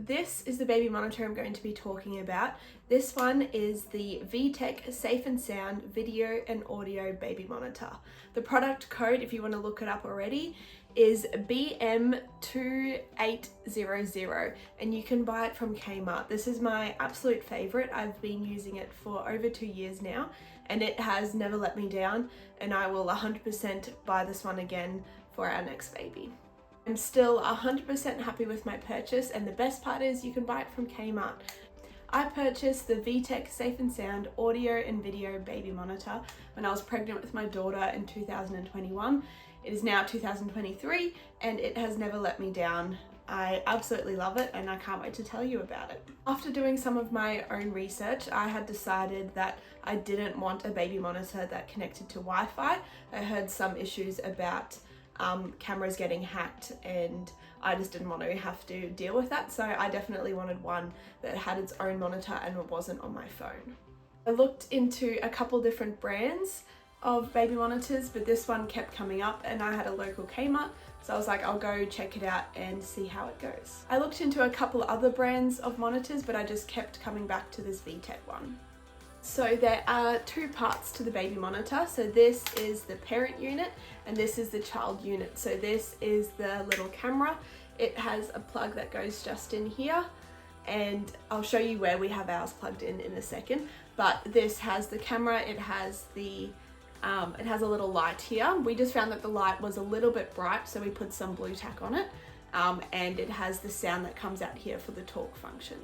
this is the baby monitor I'm going to be talking about. This one is the VTech Safe and Sound Video and Audio Baby Monitor. The product code, if you want to look it up already, is BM2800 and you can buy it from Kmart. This is my absolute favorite. I've been using it for over 2 years now and it has never let me down, and I will 100% buy this one again for our next baby. I'm still 100% happy with my purchase, and the best part is you can buy it from Kmart. I purchased the VTech Safe and Sound Audio and Video Baby Monitor when I was pregnant with my daughter in 2021. It is now 2023 and it has never let me down. I absolutely love it and I can't wait to tell you about it. After doing some of my own research, I had decided that I didn't want a baby monitor that connected to Wi-Fi. I heard some issues about cameras getting hacked and I just didn't want to have to deal with that, so I definitely wanted one that had its own monitor and wasn't on my phone. I looked into a couple different brands of baby monitors, but this one kept coming up and I had a local Kmart, so I was like, I'll go check it out and see how it goes. I looked into a couple other brands of monitors, but I just kept coming back to this VTech one. So there are two parts to the baby monitor. So this is the parent unit and this is the child unit. So this is the little camera. It has a plug that goes just in here, and I'll show you where we have ours plugged in a second. But this has the camera, it has a little light here. We just found that the light was a little bit bright, so we put some blue tack on it, and it has the sound that comes out here for the talk function.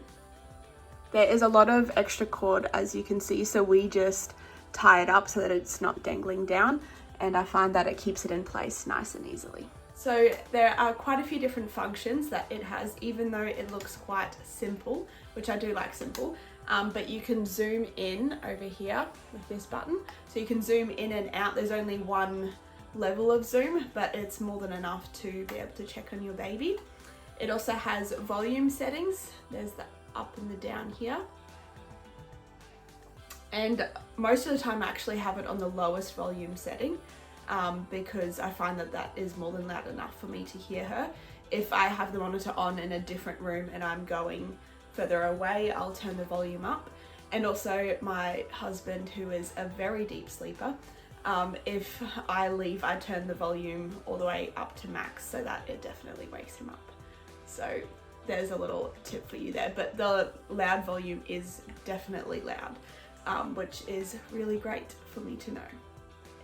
There is a lot of extra cord, as you can see, so we just tie it up so that it's not dangling down, and I find that it keeps it in place nice and easily. So there are quite a few different functions that it has, even though it looks quite simple, which I do like simple, but you can zoom in over here with this button. So you can zoom in and out. There's only one level of zoom, but it's more than enough to be able to check on your baby. It also has volume settings. There's the up and the down here. And most of the time I actually have it on the lowest volume setting because I find that that is more than loud enough for me to hear her. If I have the monitor on in a different room and I'm going further away, I'll turn the volume up. And also my husband, who is a very deep sleeper, if I leave, I turn the volume all the way up to max so that it definitely wakes him up. So there's a little tip for you there, but the loud volume is definitely loud, which is really great for me to know.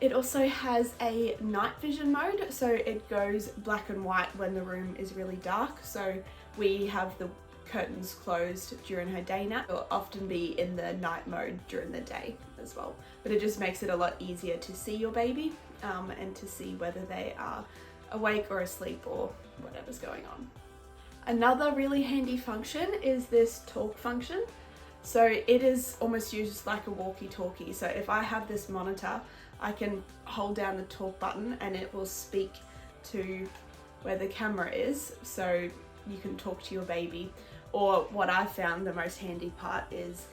It also has a night vision mode, so it goes black and white when the room is really dark. So we have the curtains closed during her day nap. It'll often be in the night mode during the day as well, but it just makes it a lot easier to see your baby and to see whether they are awake or asleep or whatever's going on. Another really handy function is this talk function. So it is almost used like a walkie-talkie. So if I have this monitor, I can hold down the talk button and it will speak to where the camera is, so you can talk to your baby. Or what I found the most handy part is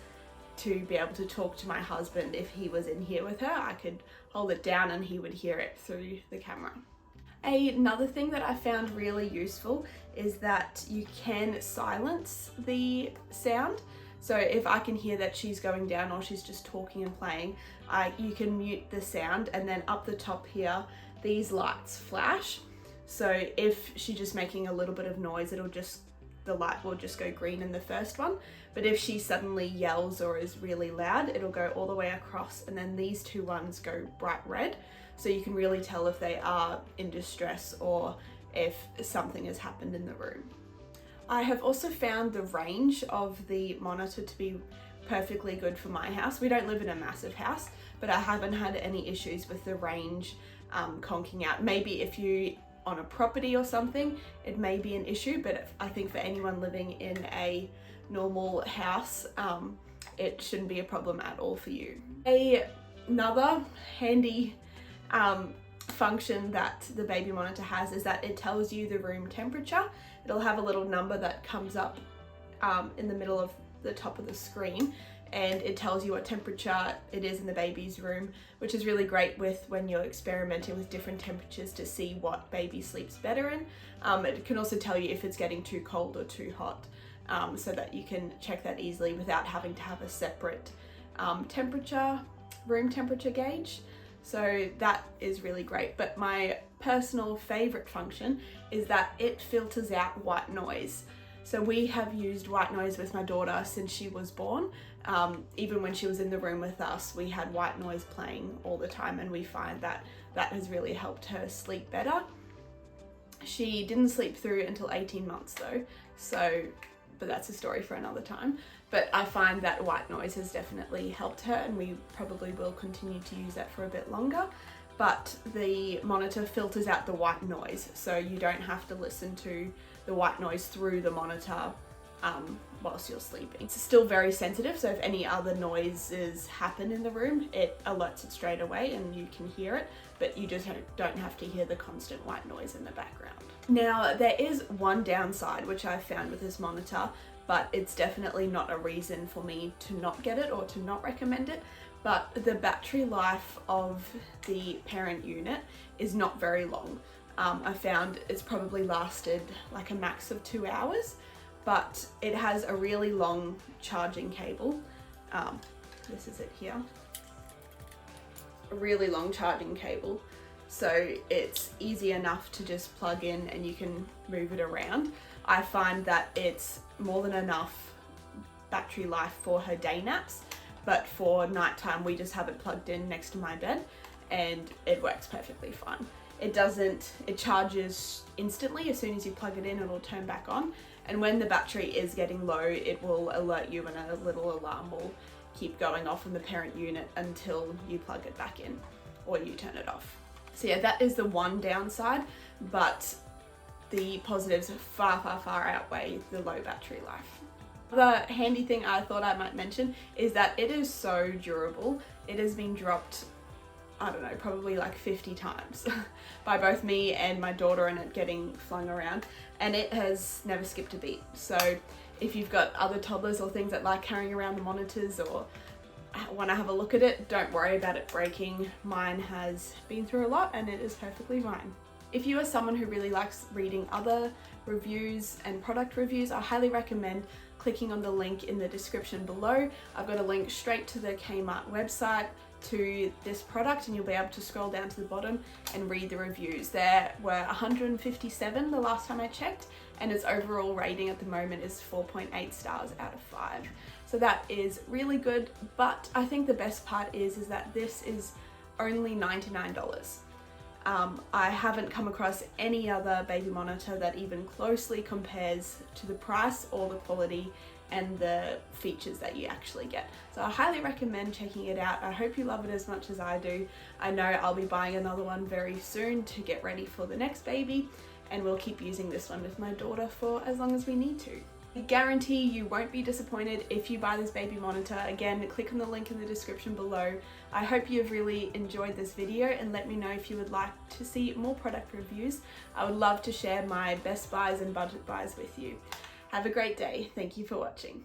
to be able to talk to my husband. If he was in here with her, I could hold it down and he would hear it through the camera. Another thing that I found really useful is that you can silence the sound. So if I can hear that she's going down or she's just talking and playing, you can mute the sound, and then up the top here, these lights flash. So if she's just making a little bit of noise, the light will just go green in the first one. But if she suddenly yells or is really loud, it'll go all the way across, and then these two ones go bright red. So you can really tell if they are in distress or if something has happened in the room. I have also found the range of the monitor to be perfectly good for my house. We don't live in a massive house, but I haven't had any issues with the range conking out. Maybe if you on a property or something, it may be an issue, but I think for anyone living in a normal house, it shouldn't be a problem at all for you. Another handy function that the baby monitor has is that it tells you the room temperature. It'll have a little number that comes up in the middle of the top of the screen, and it tells you what temperature it is in the baby's room, which is really great with when you're experimenting with different temperatures to see what baby sleeps better in. It can also tell you if it's getting too cold or too hot. so that you can check that easily without having to have a separate room temperature gauge. So that is really great. But my personal favorite function is that it filters out white noise. So we have used white noise with my daughter since she was born. Even when she was in the room with us, we had white noise playing all the time, and we find that that has really helped her sleep better. She didn't sleep through until 18 months though, but that's a story for another time. But I find that white noise has definitely helped her, and we probably will continue to use that for a bit longer. But the monitor filters out the white noise, so you don't have to listen to the white noise through the monitor whilst you're sleeping. It's still very sensitive, so if any other noises happen in the room, it alerts it straight away and you can hear it, but you just don't have to hear the constant white noise in the background. Now, there is one downside which I found with this monitor, but it's definitely not a reason for me to not get it or to not recommend it. But the battery life of the parent unit is not very long. I found it's probably lasted like a max of 2 hours, but it has a really long charging cable. This is it here. A really long charging cable. So it's easy enough to just plug in and you can move it around. I find that it's more than enough battery life for her day naps, but for nighttime we just have it plugged in next to my bed and it works perfectly fine. It charges instantly. As soon as you plug it in, it'll turn back on, and when the battery is getting low, it will alert you and a little alarm will keep going off in the parent unit until you plug it back in or you turn it off. So yeah, that is the one downside, but the positives far outweigh the low battery life. The handy thing I thought I might mention is that it is so durable. It has been dropped, I don't know, probably like 50 times by both me and my daughter, and it getting flung around, and it has never skipped a beat. So if you've got other toddlers or things that like carrying around the monitors or want to have a look at it, don't worry about it breaking. Mine has been through a lot and it is perfectly fine. If you are someone who really likes reading other reviews and product reviews, I highly recommend clicking on the link in the description below. I've got a link straight to the Kmart website to this product, and you'll be able to scroll down to the bottom and read the reviews. There were 157 the last time I checked, and its overall rating at the moment is 4.8 stars out of 5. So that is really good, but I think the best part is that this is only $99. I haven't come across any other baby monitor that even closely compares to the price or the quality and the features that you actually get. So I highly recommend checking it out. I hope you love it as much as I do. I know I'll be buying another one very soon to get ready for the next baby, and we'll keep using this one with my daughter for as long as we need to. I guarantee you won't be disappointed if you buy this baby monitor. Again, click on the link in the description below. I hope you've really enjoyed this video, and let me know if you would like to see more product reviews. I would love to share my best buys and budget buys with you. Have a great day. Thank you for watching.